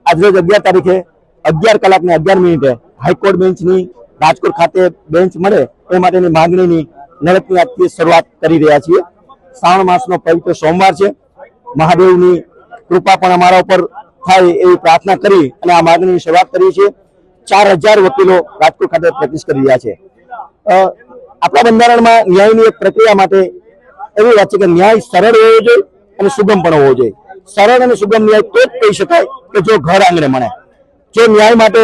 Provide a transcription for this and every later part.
આજે 11 તારીખે 11 કલાકને 11 મિનિટે હાઈકોર્ટ બેન્ચની રાજકોટ ખાતે બેન્ચ મળે એ માટેની માંગણીની લડતની આજથી શરૂઆત કરી રહ્યા છીએ। શ્રાવણ માસનો પવિત્ર સોમવાર છે। મહાદેવની કૃપા પણ અમારા ઉપર થાય એવી પ્રાર્થના કરી અને આ માંગણીની શરૂઆત કરી છે। 4000 વકીલો રાજકોટ ખાતે પ્રેક્ટિસ કરી રહ્યા છે। આપણા બંધારણમાં ન્યાયની એક પ્રક્રિયા માટે એવી વાત છે કે ન્યાય સરળ હોવો જોઈએ અને સુગમ પણ હોવો જોઈએ। સરળ અને સુગમ ન્યાય તો જ કહી શકાય કે જો ઘર આંગણે મળે। જો ન્યાય માટે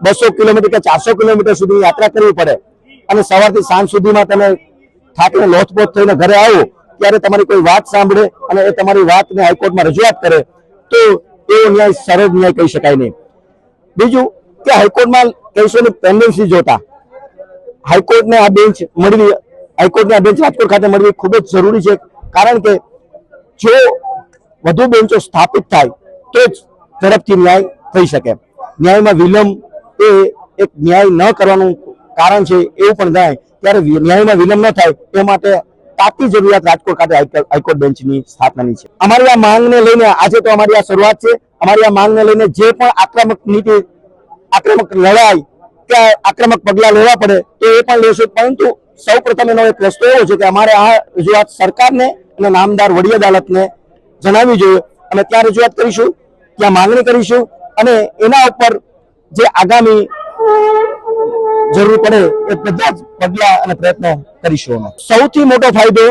200 કિલોમીટર કે 400 કિલોમીટર સુધી યાત્રા કરવી પડે અને સવારથી સાંજ સુધીમાં તમે થાકીને લોથપોથ થઈને ઘરે આવો ત્યારે તમારી કોઈ વાત સાંભળે અને એ તમારી વાતને હાઈકોર્ટમાં રજૂઆત કરે તો એવો ન્યાય સરળ ન્યાય કહી શકાય નહીં। બીજું કે હાઈકોર્ટમાં કેસોની પેન્ડન્સી જોતા હાઈકોર્ટને આ બેન્ચ મળવી હાઈકોર્ટની આ બેન્ચ રાજકોટ ખાતે મળવી ખૂબ જ જરૂરી છે। કારણ કે જો વધુ બેન્ચો સ્થાપિત થાય તો જ ઝડપથી ન્યાય થઈ શકે। ન્યાયમાં વિલંબ એ એક ન્યાય ન કરવાનું કારણ છે એવું પણ જાય ત્યારે ન્યાયમાં વિલંબ ન થાય એ માટે તાતી જરૂરિયાત રાજકોટ ખાતે હાઈકોર્ટ બેન્ચની સ્થાપનાની છે। અમારી આ માંગને લઈને આજે તો અમારી આ શરૂઆત છે। અમારી આ માંગને લઈને જે પણ આક્રમક નીતિ આક્રમક લડાઈ કે આક્રમક પગલા લેવા પડે તો એ પણ લેશું। પરંતુ સૌ પ્રથમ એનો એક રસ્તો એવો છે કે અમારે આ રજૂઆત સરકારને અને નામદાર વડી અદાલતને જણાવવી જોઈએ અને ત્યાં રજૂઆત કરીશું, ત્યાં માંગણી કરીશું અને એના ઉપર જે આગામી જરૂર પડે એ બધા જ પગલા અને પ્રયત્નો કરીશું। સૌથી મોટો ફાયદો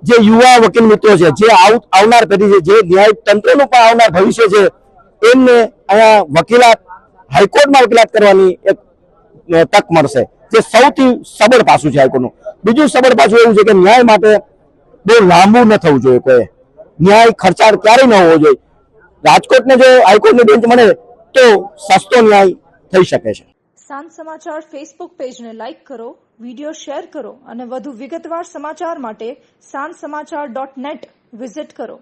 જે યુવા વકીલ મિત્રો છે, જે આવનાર પેઢી છે, જે ન્યાય તંત્રનું પણ આવનાર ભવિષ્ય છે, એમને અહીંયા વકીલાત હાઈકોર્ટમાં વકીલાત કરવાની એક તક મળશે, જે સૌથી સબળ પાસું છે હાઈકોર્ટનું। બીજું સબળ પાસું એવું છે કે ન્યાય માટે બહુ લાંબુ ન થવું જોઈએ, કોઈ ન્યાય ખર્ચાળ ક્યારેય ન હોવો જોઈએ। રાજકોટને જો હાઈકોર્ટની બેન્ચ મળે તો સસ્તો ન્યાય થઈ શકે છે। સાંજ સમાચાર ફેસબુક પેજને લાઇક કરો, વિડીયો શેર કરો અને વધુ વિગતવાર સમાચાર માટે sanssamachar.net વિઝિટ કરો।